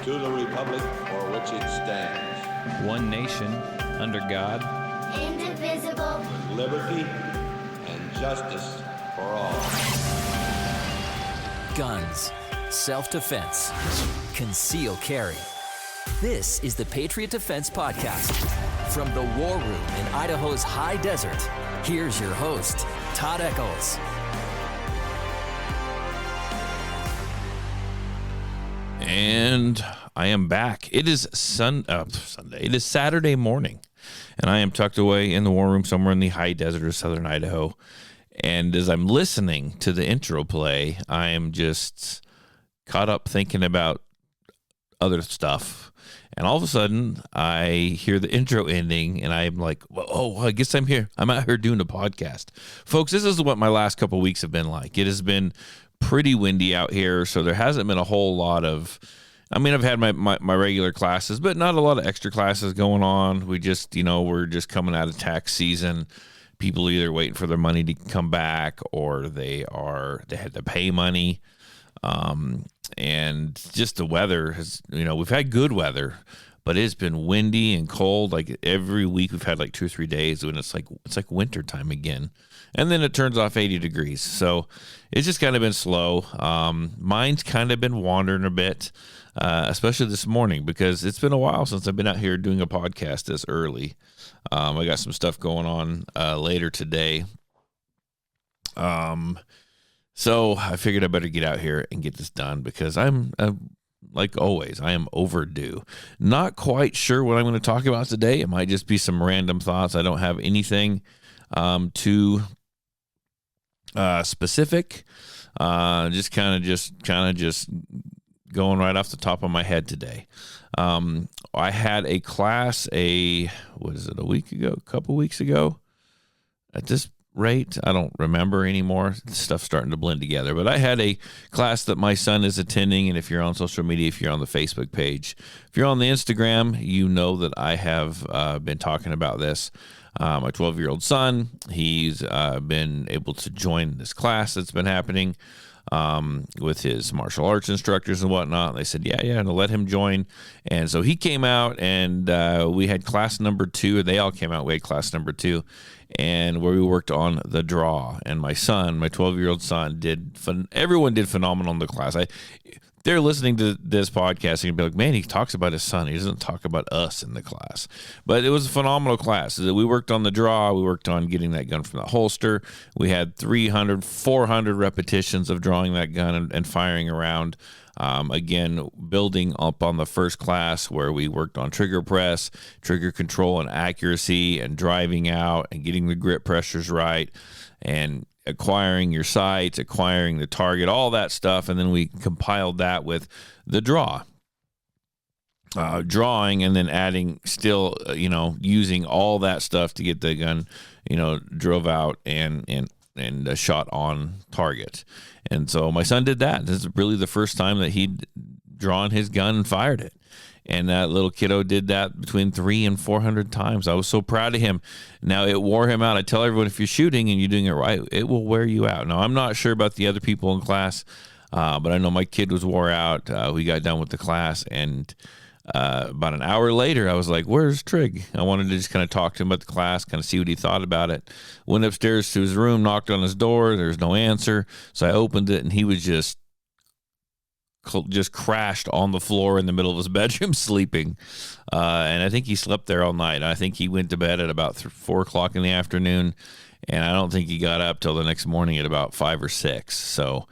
to the republic for which it stands, one nation, under God, indivisible, with liberty and justice for all. Guns, self-defense, concealed carry. This is the Patriot Defense Podcast. From the war room in Idaho's high desert, here's your host, Todd Echols. And I am back. It is Sunday. It is Saturday morning, and I am tucked away in the war room somewhere in the high desert of southern Idaho. And as I'm listening to the intro play, I am just caught up thinking about other stuff. And all of a sudden, I hear the intro ending, and I'm like, oh, I guess I'm here. I'm out here doing a podcast. Folks, this is what my last couple of weeks have been like. It has been pretty windy out here, so there hasn't been a whole lot of, I've had my regular classes, but not a lot of extra classes going on. We just, we're just coming out of tax season. People either waiting for their money to come back, or they had to pay money. And just the weather has, we've had good weather, but it's been windy and cold. Like every week we've had like 2 or 3 days when it's like winter time again. And then it turns off 80 degrees. So it's just kind of been slow. Mine's kind of been wandering a bit, especially this morning, because it's been a while since I've been out here doing a podcast this early. I got some stuff going on later today. So I figured I better get out here and get this done, because I'm like always, I am overdue. Not quite sure what I'm going to talk about today. It might just be some random thoughts. I don't have anything too specific. Just kind of going right off the top of my head today. I had a class a couple weeks ago. At this rate, I don't remember anymore. Stuff's starting to blend together. But I had a class that my son is attending, and if you're on social media, if you're on the Facebook page, if you're on the Instagram, you know that I have been talking about this. My 12-year-old son, he's been able to join this class that's been happening with his martial arts instructors and whatnot. They said, yeah, and to let him join. And so he came out, and we had class number 2. They all came out. We had class number 2, and where we worked on the draw. And my son, my 12-year-old son, everyone did phenomenal in the class. They're listening to this podcast and be like, man, he talks about his son. He doesn't talk about us in the class. But it was a phenomenal class. We worked on the draw. We worked on getting that gun from the holster. We had 300, 400 repetitions of drawing that gun and firing around. Again, building up on the first class where we worked on trigger press, trigger control and accuracy, and driving out and getting the grip pressures right, and acquiring your sights, acquiring the target, all that stuff. And then we compiled that with the draw. Drawing and then adding still, using all that stuff to get the gun, drove out and shot on target. And so my son did that. This is really the first time that he'd drawn his gun and fired it. And that little kiddo did that between 300 and 400 times. I was so proud of him. Now, it wore him out. I tell everyone, if you're shooting and you're doing it right, it will wear you out. Now, I'm not sure about the other people in class, but I know my kid was wore out. We got done with the class, and about an hour later, I was like, where's Trig? I wanted to just kind of talk to him about the class, kind of see what he thought about it. Went upstairs to his room, knocked on his door. There's no answer. So I opened it, and he was just crashed on the floor in the middle of his bedroom sleeping. And I think he slept there all night. I think he went to bed at about 4 o'clock in the afternoon, and I don't think he got up till the next morning at about 5 or 6. So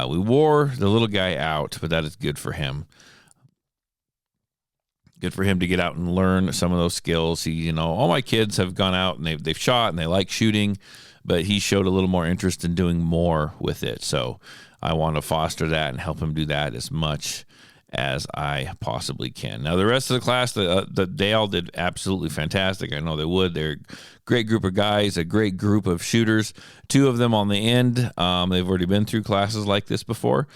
we wore the little guy out, but that is good for him. Good for him to get out and learn some of those skills. All my kids have gone out and they've shot and they like shooting, but he showed a little more interest in doing more with it. So I want to foster that and help him do that as much as I possibly can. Now, the rest of the class, they all did absolutely fantastic. I know they would. They're a great group of guys, a great group of shooters. 2 of them on the end. They've already been through classes like this before.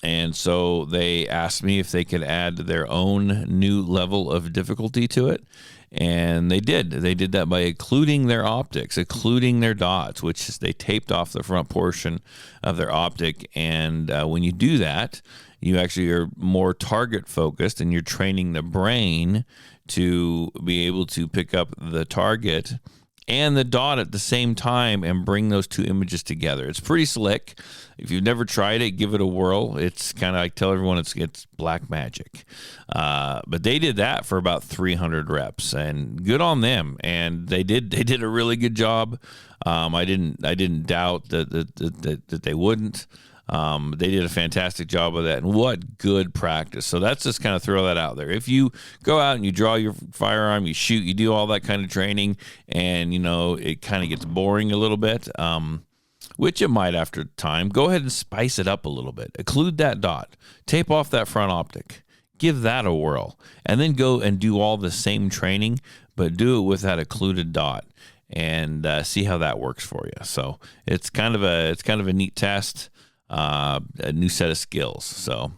And so they asked me if they could add their own new level of difficulty to it. And they did. They did that by occluding their optics, occluding their dots, which is they taped off the front portion of their optic. And when you do that, You actually are more target focused, and you're training the brain to be able to pick up the target and the dot at the same time and bring those two images together. It's pretty slick. If you've never tried it, give it a whirl. It's kind of, I tell everyone, it's black magic. But they did that for about 300 reps, and good on them. And they did a really good job. I didn't doubt that they wouldn't. They did a fantastic job of that, and what good practice. So that's just kind of throw that out there. If you go out and you draw your firearm, you shoot, you do all that kind of training, and it kind of gets boring a little bit, which it might after time, go ahead and spice it up a little bit. Occlude that dot, tape off that front optic, give that a whirl, and then go and do all the same training, but do it with that occluded dot, and see how that works for you. So it's kind of a neat test. A new set of skills. So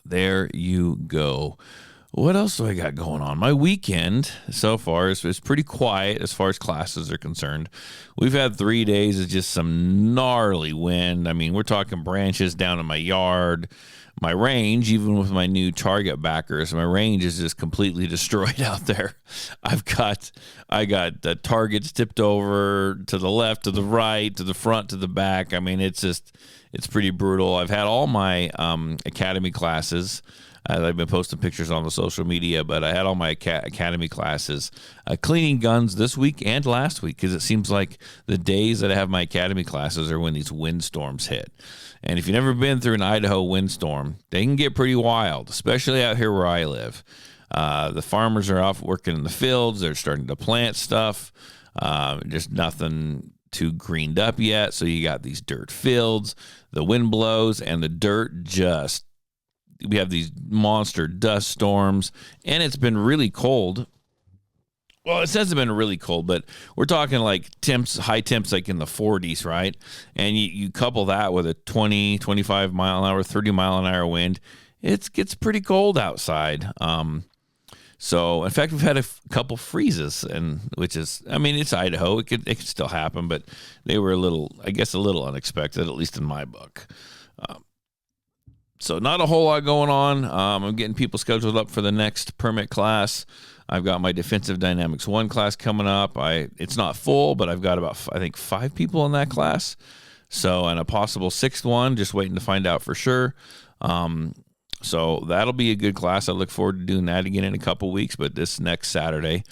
there you go. What else do I got going on? My weekend so far is pretty quiet as far as classes are concerned. We've had 3 days of just some gnarly wind. I mean, we're talking branches down in my yard. My range, even with my new target backers, my range is just completely destroyed out there. I got the targets tipped over to the left, to the right, to the front, to the back. I mean, it's pretty brutal. I've had all my academy classes. I've been posting pictures on the social media, but I had all my academy classes cleaning guns this week and last week, because it seems like the days that I have my academy classes are when these windstorms hit. And if you've never been through an Idaho windstorm, they can get pretty wild, especially out here where I live. The farmers are off working in the fields. They're starting to plant stuff. There's nothing too greened up yet, so you got these dirt fields. The wind blows, and the dirt we have these monster dust storms, and it's been really cold. Well, it hasn't been really cold, but we're talking like high temps like in the 40s, right? And you couple that with a 20, 25 mile an hour, 30 mile an hour wind, it gets pretty cold outside. So, in fact, we've had a couple freezes, which is, I mean, it's Idaho. It could still happen, but they were a little unexpected, at least in my book. So not a whole lot going on. I'm getting people scheduled up for the next permit class. I've got my Defensive Dynamics 1 class coming up. It's not full, but I've got about, I think, 5 people in that class. So, and a possible 6th one, just waiting to find out for sure. So that'll be a good class. I look forward to doing that again in a couple weeks. But this next Saturday,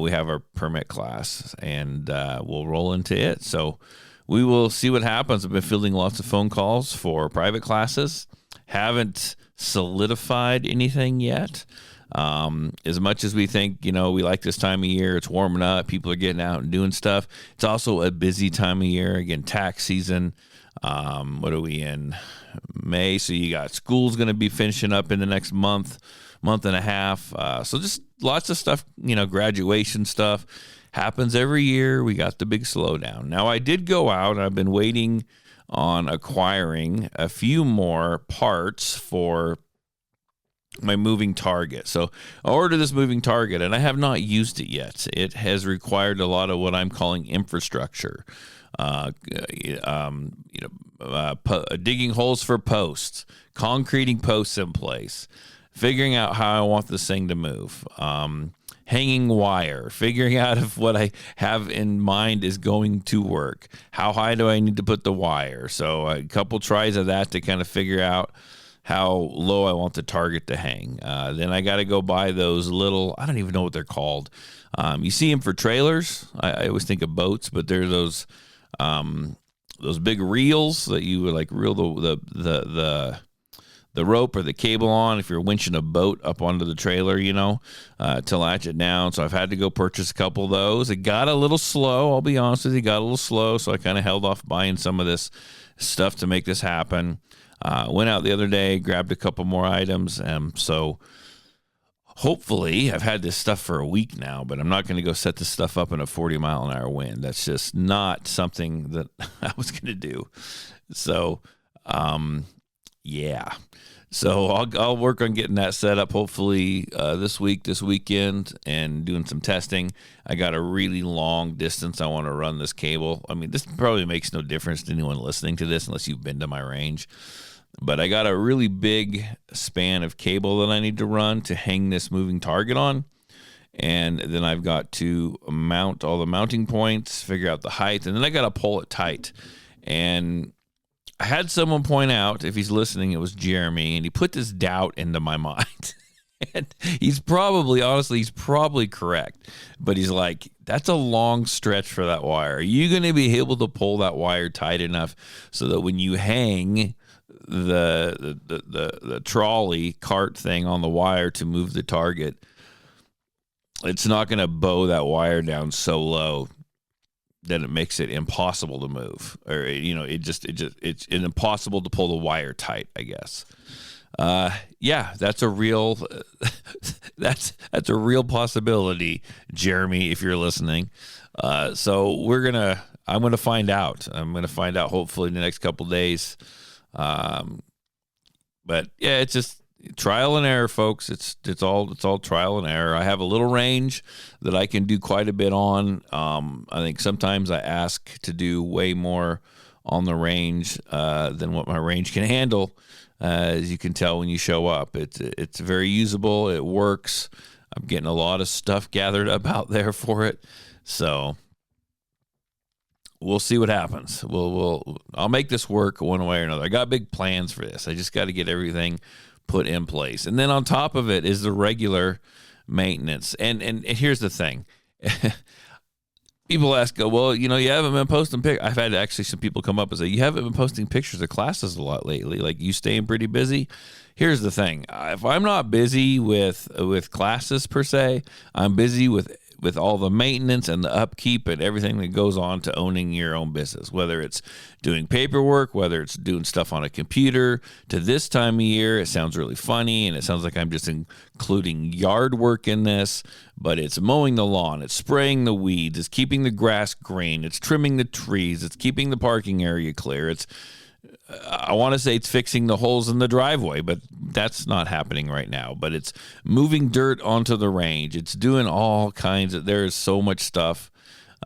we have our permit class, and we'll roll into it. So we will see what happens. I've been fielding lots of phone calls for private classes. Haven't solidified anything yet. As much as we think, we like this time of year, it's warming up, people are getting out and doing stuff. It's also a busy time of year. Again, tax season. What are we in? May. So you got school's going to be finishing up in the next month and a half. So just lots of stuff, graduation stuff happens every year. We got the big slowdown. Now I did go out, and I've been waiting on acquiring a few more parts for my moving target. So I ordered this moving target, and I have not used it yet. It has required a lot of what I'm calling infrastructure. Digging holes for posts, concreting posts in place, figuring out how I want this thing to move, hanging wire, figuring out if what I have in mind is going to work. How high do I need to put the wire? So a couple tries of that to kind of figure out how low I want the target to hang. Then I got to go buy those little, I don't even know what they're called. You see them for trailers. I always think of boats, but they're those big reels that you would like reel the rope or the cable on if you're winching a boat up onto the trailer, to latch it down. So I've had to go purchase a couple of those. It got a little slow. I'll be honest with you, got a little slow. So I kind of held off buying some of this stuff to make this happen. Went out the other day, grabbed a couple more items. So hopefully, I've had this stuff for a week now, but I'm not going to go set this stuff up in a 40 mile an hour wind. That's just not something that I was going to do. So, yeah. So I'll work on getting that set up hopefully this weekend, and doing some testing. I got a really long distance I want to run this cable. I mean, this probably makes no difference to anyone listening to this unless you've been to my range. But I got a really big span of cable that I need to run to hang this moving target on. And then I've got to mount all the mounting points, figure out the height, and then I got to pull it tight. And I had someone point out, if he's listening, it was Jeremy, and he put this doubt into my mind. And he's probably correct. But he's like, that's a long stretch for that wire. Are you going to be able to pull that wire tight enough so that when you hang the trolley cart thing on the wire to move the target, it's not going to bow that wire down so low that it makes it impossible to move, or it's impossible to pull the wire tight, I guess. That's a real that's a real possibility, Jeremy, if you're listening. So I'm gonna find out. Hopefully in the next couple days. But yeah, it's just trial and error, folks. It's all trial and error. I have a little range that I can do quite a bit on. I think sometimes I ask to do way more on the range than what my range can handle. As you can tell when you show up, it's very usable. It works. I'm getting a lot of stuff gathered up out there for it. So we'll see what happens. I'll make this work one way or another. I got big plans for this. I just got to get everything put in place. And then on top of it is the regular maintenance. And here's the thing. People ask, well, you haven't been posting pictures. I've had actually some people come up and say, you haven't been posting pictures of classes a lot lately. Like, you staying pretty busy? Here's the thing. If I'm not busy with classes per se, I'm busy with all the maintenance and the upkeep and everything that goes on to owning your own business, whether it's doing paperwork, whether it's doing stuff on a computer. To this time of year, it sounds really funny, and it sounds like I'm just including yard work in this, but it's mowing the lawn, it's spraying the weeds, it's keeping the grass green, it's trimming the trees, it's keeping the parking area clear. I want to say it's fixing the holes in the driveway, but that's not happening right now. But it's moving dirt onto the range. It's doing all kinds of, there is so much stuff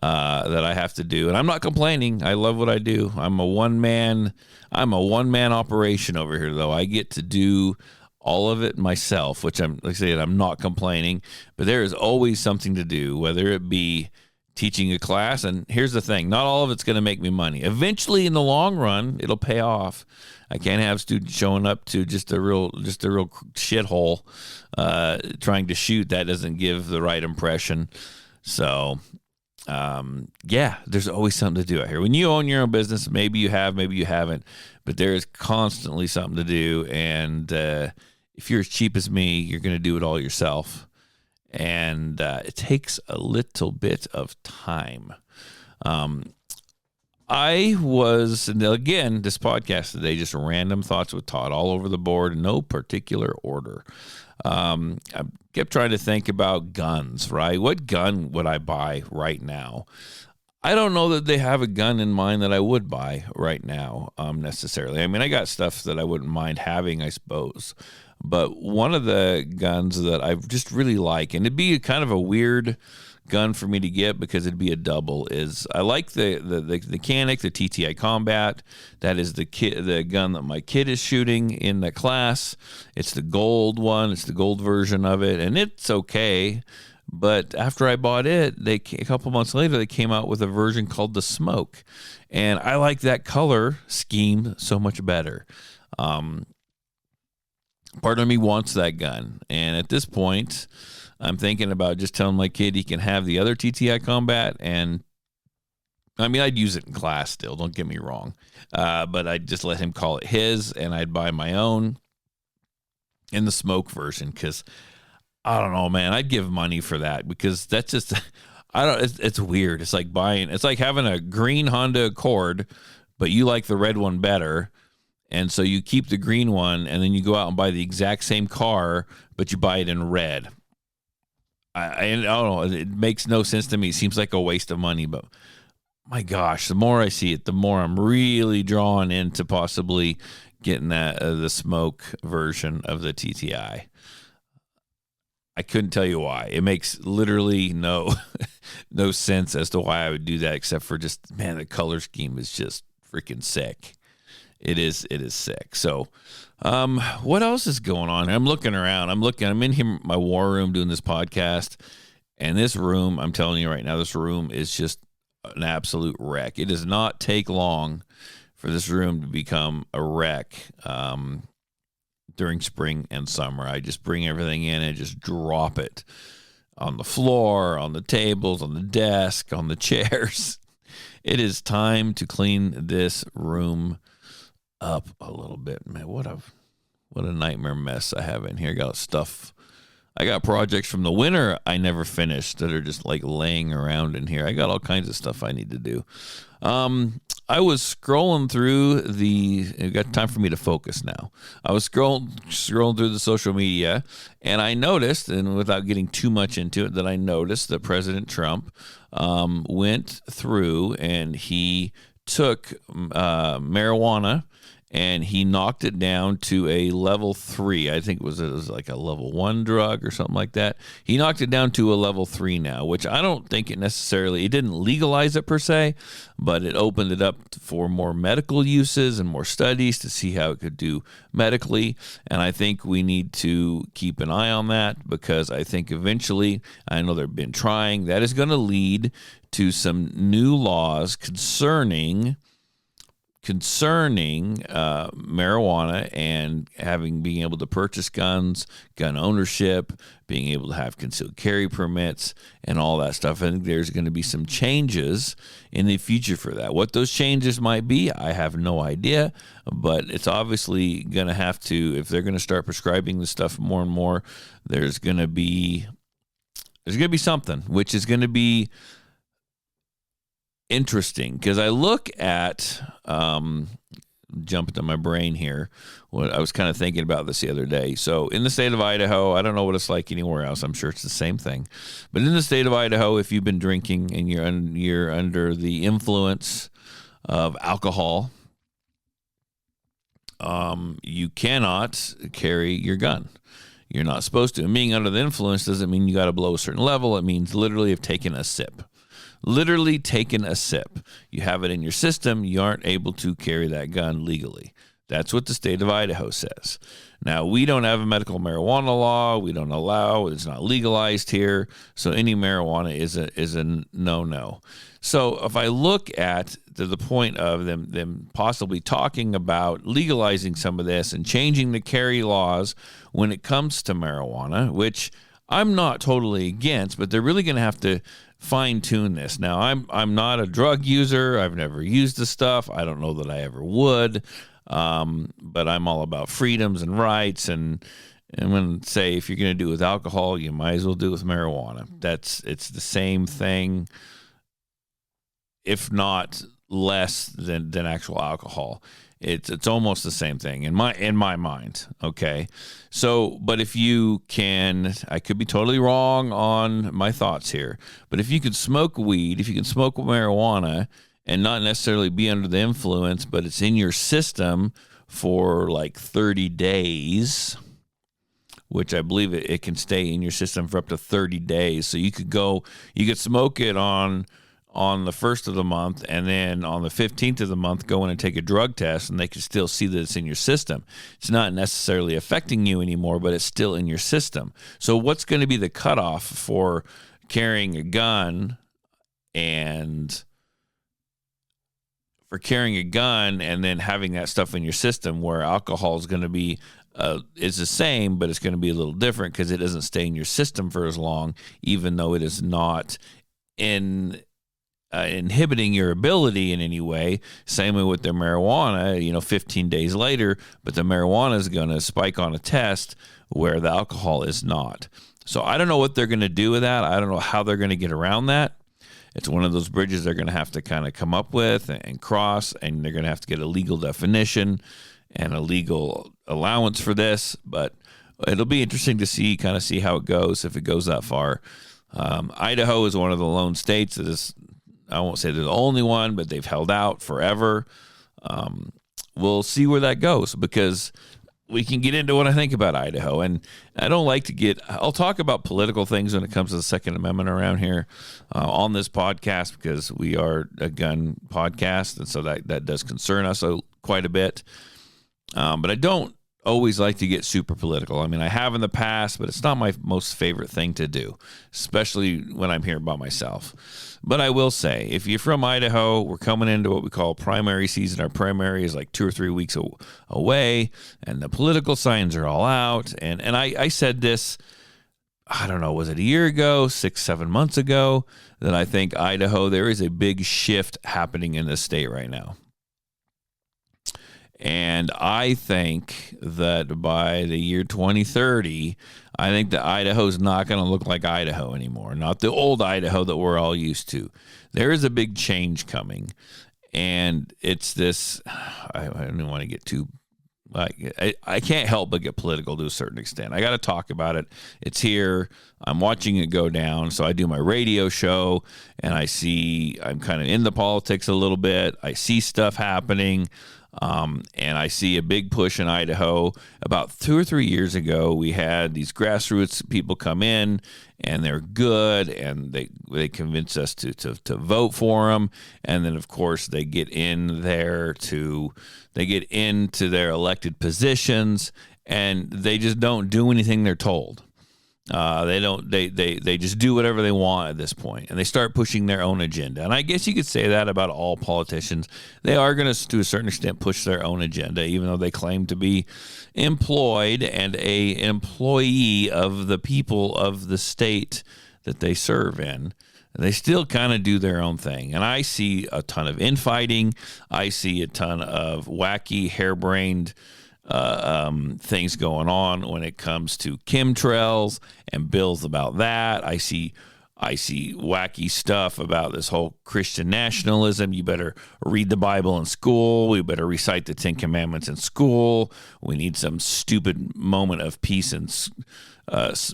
that I have to do. And I'm not complaining. I love what I do. I'm a one-man operation over here, though. I get to do all of it myself, which I'm not complaining. But there is always something to do, whether it be teaching a class. And here's the thing, not all of it's going to make me money. Eventually, in the long run, it'll pay off. I can't have students showing up to just a real shithole trying to shoot. That doesn't give the right impression. So there's always something to do out here. When you own your own business, maybe you have, maybe you haven't, but there is constantly something to do. And if you're as cheap as me, you're going to do it all yourself. And it takes a little bit of time. And again, this podcast today, just random thoughts with Todd all over the board, no particular order. I kept trying to think about guns, right? What gun would I buy right now? I don't know that they have a gun in mind that I would buy right now, necessarily. I mean, I got stuff that I wouldn't mind having, I suppose. But one of the guns that I just really like, and it'd be kind of a weird gun for me to get because it'd be a double, is I like the Canik, the TTI Combat. That is the gun that my kid is shooting in the class. It's the gold one. It's the gold version of it, and it's okay. But after I bought it, a couple months later, they came out with a version called the Smoke, and I like that color scheme so much better. Part of me wants that gun, and at this point, I'm thinking about just telling my kid he can have the other TTI Combat, and I mean, I'd use it in class still, don't get me wrong, but I'd just let him call it his, and I'd buy my own in the Smoke version, because I don't know, man, I'd give money for that, because that's just, it's weird. It's like having a green Honda Accord, but you like the red one better. And so you keep the green one, and then you go out and buy the exact same car, but you buy it in red. I don't know. It makes no sense to me. It seems like a waste of money, but my gosh, the more I see it, the more I'm really drawn into possibly getting the Smoke version of the TTI. I couldn't tell you why. It makes literally no sense as to why I would do that, except for just, man, the color scheme is just freaking sick. It is sick. So, what else is going on? I'm looking around. I'm in here, my war room, doing this podcast, and this room, I'm telling you right now, this room is just an absolute wreck. It does not take long for this room to become a wreck during spring and summer. I just bring everything in and just drop it on the floor, on the tables, on the desk, on the chairs. It is time to clean this room up a little bit. Man, what a nightmare mess I have in here. I got projects from the winter I never finished that are just like laying around in here. I got all kinds of stuff I need to do. I was scrolling through it got time for me to focus now. I was scrolling through the social media, and I noticed, and without getting too much into it, that I noticed that President Trump went through and he took marijuana and he knocked it down to a level 3. I think it was like a level 1 drug or something like that. He knocked it down to a level 3 now, which I don't think it didn't legalize it per se, but it opened it up for more medical uses and more studies to see how it could do medically. And I think we need to keep an eye on that, because I think eventually, I know they've been trying, that is going to lead to some new laws concerning marijuana and being able to purchase guns, gun ownership, being able to have concealed carry permits, and all that stuff. I think there's going to be some changes in the future for that. What those changes might be, I have no idea, but it's obviously going to have to, if they're going to start prescribing this stuff more and more, there's going to be something, which is going to be interesting, because I look at jump into my brain here. I was kind of thinking about this the other day. So in the state of Idaho, I don't know what it's like anywhere else. I'm sure it's the same thing. But in the state of Idaho, if you've been drinking and you're under the influence of alcohol, you cannot carry your gun. You're not supposed to. And being under the influence doesn't mean you got to blow a certain level. It means literally have taken a sip. Literally taken a sip. You have it in your system. You aren't able to carry that gun legally. That's what the state of Idaho says. Now, we don't have a medical marijuana law. We don't allow. It's not legalized here. So any marijuana is a no-no. So if I look at the point of them possibly talking about legalizing some of this and changing the carry laws when it comes to marijuana, which I'm not totally against, but they're really going to have to fine-tune this. Now, I'm not a drug user. I've never used the stuff. I don't know that I ever would. But I'm all about freedoms and rights, and when say if you're going to do it with alcohol, you might as well do it with marijuana. It's the same thing, if not less than actual alcohol. It's almost the same thing in my mind. Okay, so but if you can, I could be totally wrong on my thoughts here, but if you could smoke weed, if you can smoke marijuana and not necessarily be under the influence, but it's in your system for like 30 days, which I believe it can stay in your system for up to 30 days. So you could smoke it on the 1st of the month, and then on the 15th of the month go in and take a drug test, and they can still see that it's in your system. It's not necessarily affecting you anymore, but it's still in your system. So what's going to be the cutoff for carrying a gun and then having that stuff in your system, where alcohol is going to be is the same, but it's going to be a little different because it doesn't stay in your system for as long, even though it is not inhibiting your ability in any way. Same way with their marijuana, 15 days later, but the marijuana is going to spike on a test where the alcohol is not. So I don't know what they're going to do with that. I don't know how they're going to get around that. It's one of those bridges they're going to have to kind of come up with and cross, and they're going to have to get a legal definition and a legal allowance for this. But it'll be interesting to see how it goes, if it goes that far. Idaho is one of the lone states that is, I won't say they're the only one, but they've held out forever. We'll see where that goes, because we can get into what I think about Idaho. And I don't like to I'll talk about political things when it comes to the Second Amendment around here on this podcast, because we are a gun podcast. And so that does concern us quite a bit, but I don't always like to get super political. I mean, I have in the past, but it's not my most favorite thing to do, especially when I'm here by myself. But I will say, if you're from Idaho, we're coming into what we call primary season. Our primary is like 2 or 3 weeks away, and the political signs are all out. And I said this, I don't know, was it a year ago, 6-7 months ago, that I think Idaho, there is a big shift happening in this state right now. And I think that by the year 2030, I think that Idaho's not going to look like Idaho anymore, not the old Idaho that we're all used to. There is a big change coming, and it's this, I don't want to get too, I can't help but get political to a certain extent. I got to talk about it. It's here. I'm watching it go down. So I do my radio show, and I'm kind of in the politics a little bit. I see stuff happening. And I see a big push in Idaho. About 2 or 3 years ago, we had these grassroots people come in, and they're good, and they convince us to vote for them. And then, of course, they get into their elected positions, and they just don't do anything they're told. They just do whatever they want at this point, and they start pushing their own agenda. And I guess you could say that about all politicians. They are going to a certain extent, push their own agenda, even though they claim to be employed and an employee of the people of the state that they serve in. They still kind of do their own thing. And I see a ton of infighting. I see a ton of wacky, harebrained things going on when it comes to chemtrails and bills about that. I see wacky stuff about this whole Christian nationalism. You better read the Bible in school. We better recite the 10 Commandments in school. We need some stupid moment of peace and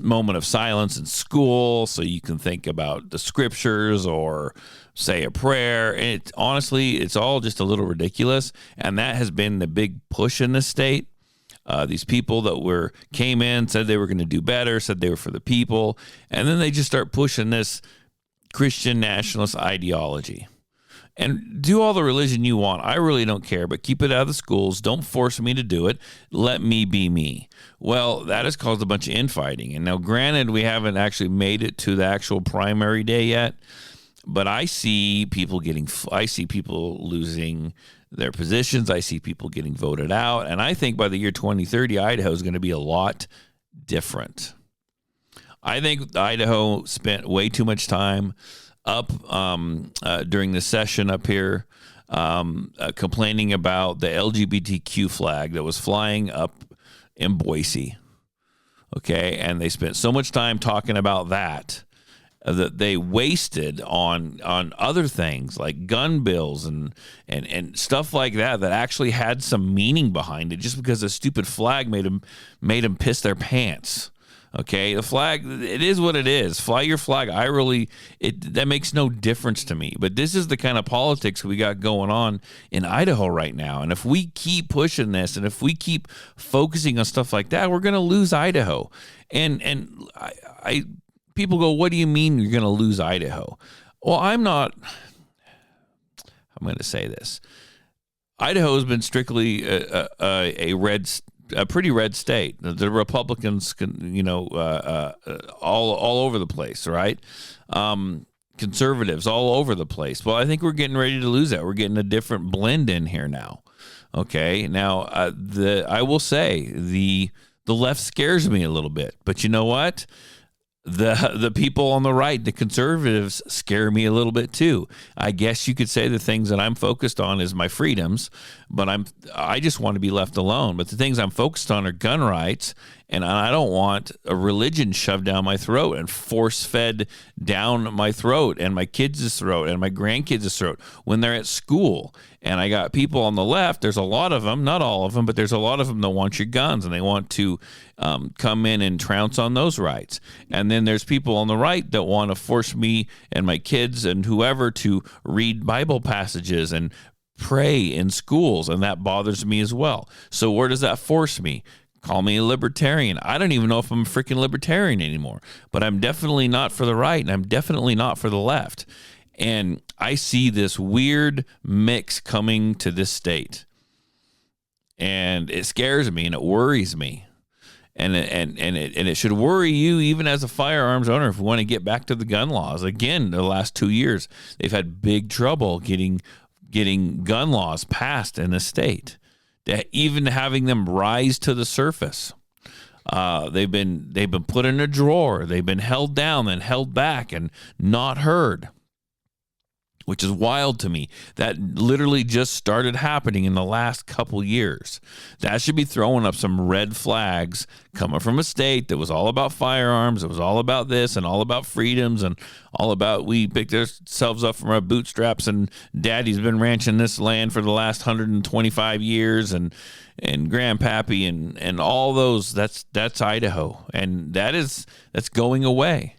moment of silence in school so you can think about the scriptures or say a prayer. And honestly, it's all just a little ridiculous. And that has been the big push in this state. These people that came in, said they were going to do better, said they were for the people. And then they just start pushing this Christian nationalist ideology. And do all the religion you want. I really don't care, but keep it out of the schools. Don't force me to do it. Let me be me. Well, that has caused a bunch of infighting. And now, granted, we haven't actually made it to the actual primary day yet, but I see people losing their positions. I see people getting voted out. And I think by the year 2030, Idaho is going to be a lot different. I think Idaho spent way too much time up during the session up here complaining about the LGBTQ flag that was flying up in Boise. Okay, and they spent so much time talking about that they wasted on other things like gun bills and stuff like that actually had some meaning behind it, just because a stupid flag made them piss their pants. Okay, the flag, it is what it is. Fly your flag. That makes no difference to me. But this is the kind of politics we got going on in Idaho right now. And if we keep pushing this, and if we keep focusing on stuff like that, we're going to lose Idaho. And people go, what do you mean you're going to lose Idaho? Well, I'm going to say this. Idaho has been strictly a pretty red state. The Republicans, all over the place, right? Conservatives all over the place. Well, I think we're getting ready to lose that. We're getting a different blend in here now. Okay, now I will say the left scares me a little bit, but you know what? The people on the right, the conservatives, scare me a little bit too. I guess you could say the things that I'm focused on is my freedoms, but I just want to be left alone. But the things I'm focused on are gun rights, and I don't want a religion shoved down my throat and force-fed down my throat and my kids' throat and my grandkids' throat when they're at school. And I got people on the left, there's a lot of them, not all of them, but there's a lot of them that want your guns, and they want to come in and trounce on those rights. And then there's people on the right that want to force me and my kids and whoever to read Bible passages and pray in schools, and that bothers me as well. So where does that force me? Call me a libertarian. I don't even know if I'm a freaking libertarian anymore, but I'm definitely not for the right, and I'm definitely not for the left. And I see this weird mix coming to this state. And it scares me and it worries me. And it should worry you even as a firearms owner if we want to get back to the gun laws. Again, the last 2 years, they've had big trouble getting gun laws passed in the state. Even having them rise to the surface. They've been put in a drawer. They've been held down and held back and not heard, which is wild to me. That literally just started happening in the last couple years. That should be throwing up some red flags coming from a state that was all about firearms. It was all about this and all about freedoms and all about we picked ourselves up from our bootstraps and daddy's been ranching this land for the last 125 years and grandpappy and all those. That's Idaho. And that's going away,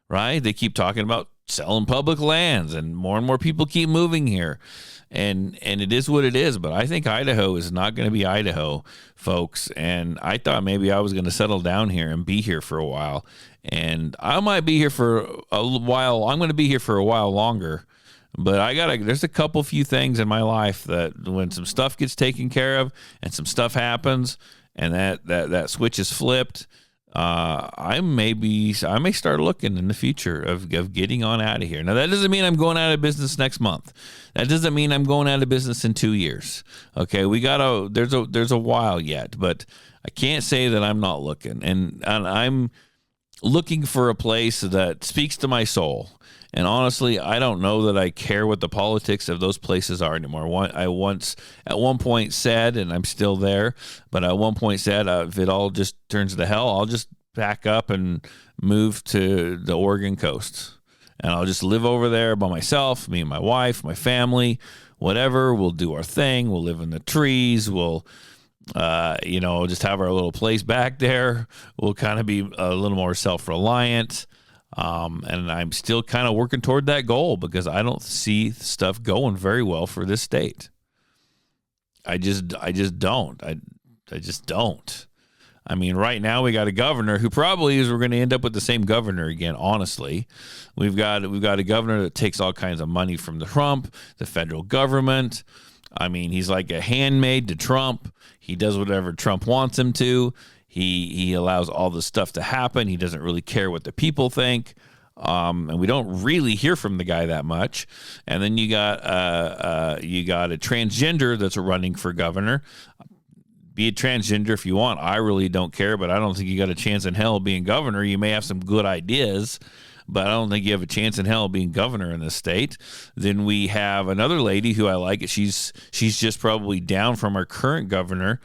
right? They keep talking about selling public lands and more people keep moving here and it is what it is. But I think Idaho is not going to be Idaho, folks. And I thought maybe I was going to settle down here and be here for a while, and I might be here for a while. I'm going to be here for a while longer, but there's a few things in my life that when some stuff gets taken care of and some stuff happens and that switch is flipped, I may start looking in the future of getting on out of here. Now that doesn't mean I'm going out of business next month. That doesn't mean I'm going out of business in 2 years. Okay, there's a while yet, but I can't say that I'm not looking, and I'm looking for a place that speaks to my soul. And honestly, I don't know that I care what the politics of those places are anymore. I once, at one point, said, and I'm still there, but at one point said, if it all just turns to hell, I'll just pack up and move to the Oregon coast. And I'll just live over there by myself, me and my wife, my family, whatever. We'll do our thing. We'll live in the trees. We'll just have our little place back there. We'll kind of be a little more self-reliant. And I'm still kind of working toward that goal because I don't see stuff going very well for this state. I just don't. I just don't. I mean, right now we got a governor who probably we're going to end up with the same governor again. Honestly, we've got a governor that takes all kinds of money from Trump, the federal government. I mean, he's like a handmaid to Trump. He does whatever Trump wants him to. He allows all this stuff to happen. He doesn't really care what the people think. And we don't really hear from the guy that much. And then you got a transgender that's running for governor. Be a transgender if you want. I really don't care, but I don't think you got a chance in hell being governor. You may have some good ideas, but I don't think you have a chance in hell being governor in this state. Then we have another lady who I like. She's just probably down from our current governor.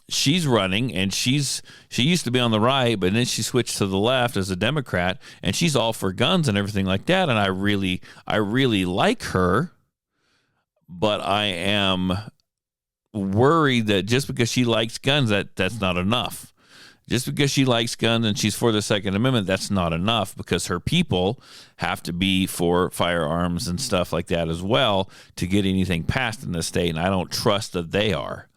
She's running, and she used to be on the right, but then she switched to the left as a Democrat, and she's all for guns and everything like that. And I really like her, but I am worried that just because she likes guns, that's not enough. Just because she likes guns and she's for the Second Amendment, that's not enough, because her people have to be for firearms and stuff like that as well to get anything passed in this state, and I don't trust that they are.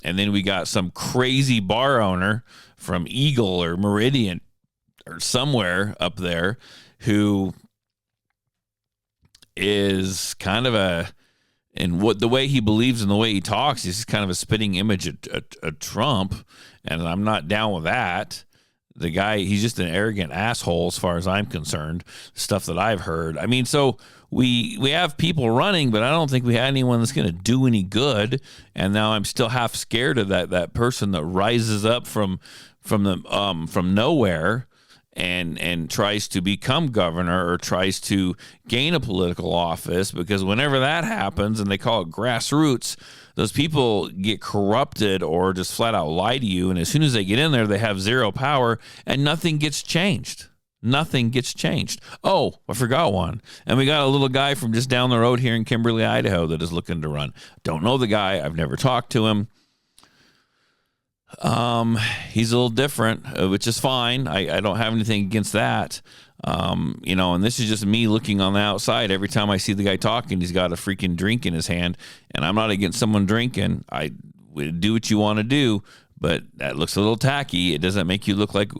And then we got some crazy bar owner from Eagle or Meridian or somewhere up there who is kind of the way he believes and the way he talks, he's kind of a spitting image of Trump, and I'm not down with that. The guy, he's just an arrogant asshole as far as I'm concerned, stuff that I've heard. I mean, so we have people running, but I don't think we have anyone that's going to do any good. And now I'm still half scared of that person that rises up from nowhere and tries to become governor or tries to gain a political office, because whenever that happens, and they call it grassroots, those people get corrupted or just flat out lie to you. And as soon as they get in there, they have zero power and nothing gets changed. Nothing gets changed. Oh, I forgot one. And we got a little guy from just down the road here in Kimberly, Idaho that is looking to run. Don't know the guy. I've never talked to him. He's a little different, which is fine. I don't have anything against that. And this is just me looking on the outside. Every time I see the guy talking, he's got a freaking drink in his hand, and I'm not against someone drinking. I would do what you want to do, but that looks a little tacky. It doesn't make you look like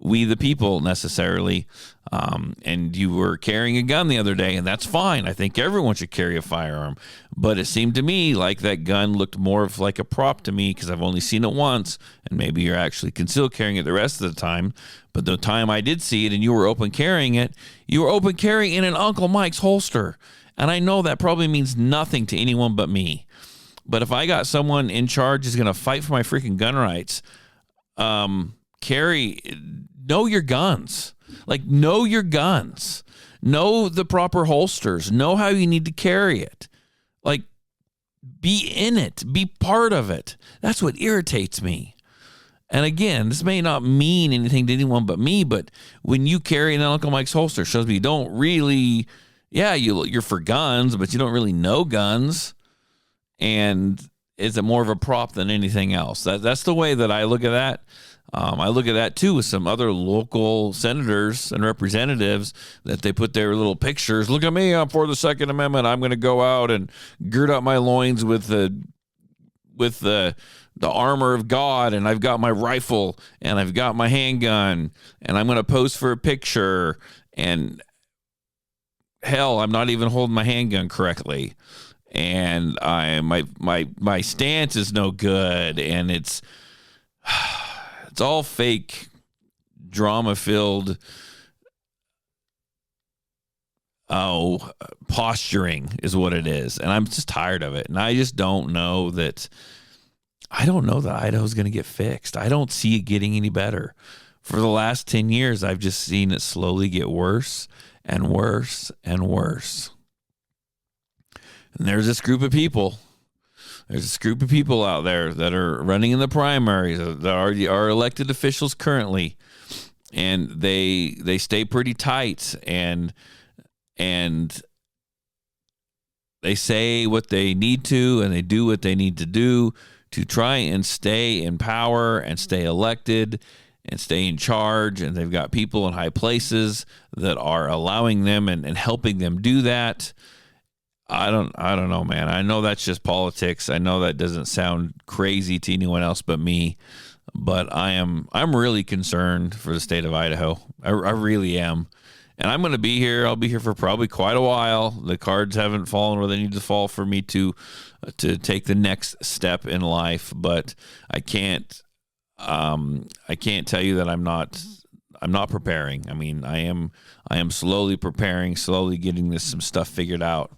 we the people necessarily. And you were carrying a gun the other day, and that's fine. I think everyone should carry a firearm. But it seemed to me like that gun looked more of like a prop to me because I've only seen it once, and maybe you're actually concealed carrying it the rest of the time. But the time I did see it and you were open carrying it, you were open carrying in an Uncle Mike's holster. And I know that probably means nothing to anyone but me. But if I got someone in charge who's going to fight for my freaking gun rights, know your guns. Like, know your guns. Know the proper holsters. Know how you need to carry it. Like, be in it. Be part of it. That's what irritates me. And again, this may not mean anything to anyone but me, but when you carry an Uncle Mike's holster, it shows me you don't really, you're for guns, but you don't really know guns. And is it more of a prop than anything else? That's the way that I look at that. I look at that, too, with some other local senators and representatives that they put their little pictures. Look at me. I'm for the Second Amendment. I'm going to go out and gird up my loins with the armor of God, and I've got my rifle, and I've got my handgun, and I'm going to pose for a picture. And hell, I'm not even holding my handgun correctly. And my stance is no good, and it's all fake, drama-filled, posturing is what it is. And I'm just tired of it. And I just don't know that Idaho's going to get fixed. I don't see it getting any better. For the last 10 years, I've just seen it slowly get worse and worse and worse. And there's this group of people. There's this group of people out there that are running in the primaries, that are elected officials currently, and they stay pretty tight, and they say what they need to, and they do what they need to do to try and stay in power and stay elected and stay in charge. And they've got people in high places that are allowing them and helping them do that. I don't know, man. I know that's just politics. I know that doesn't sound crazy to anyone else but me, but I'm really concerned for the state of Idaho. I really am. And I'm going to be here. I'll be here for probably quite a while. The cards haven't fallen where they need to fall for me to take the next step in life, but I can't tell you that I'm not preparing. I mean, I am slowly preparing, slowly getting some stuff figured out.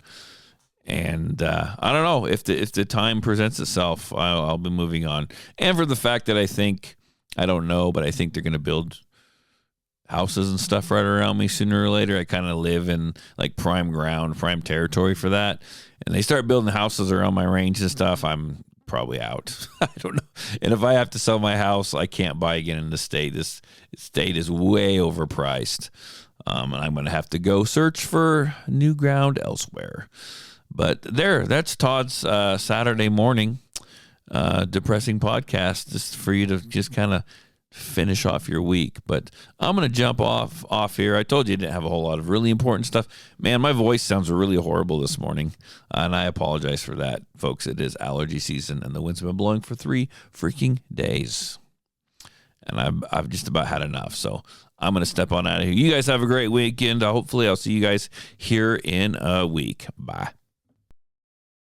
And I don't know if the time presents itself, I'll be moving on. And for the fact that I don't know, but I think they're going to build houses and stuff right around me sooner or later. I kind of live in like prime ground, prime territory for that. And they start building houses around my range and stuff, I'm probably out. I don't know. And if I have to sell my house, I can't buy again in the state. This state is way overpriced. And I'm going to have to go search for new ground elsewhere. But that's Todd's Saturday morning depressing podcast, just for you to just kind of finish off your week. But I'm going to jump off here. I told you I didn't have a whole lot of really important stuff. Man, my voice sounds really horrible this morning, and I apologize for that, folks. It is allergy season, and the winds have been blowing for 3 freaking days. And I've just about had enough, so I'm going to step on out of here. You guys have a great weekend. Hopefully I'll see you guys here in a week. Bye.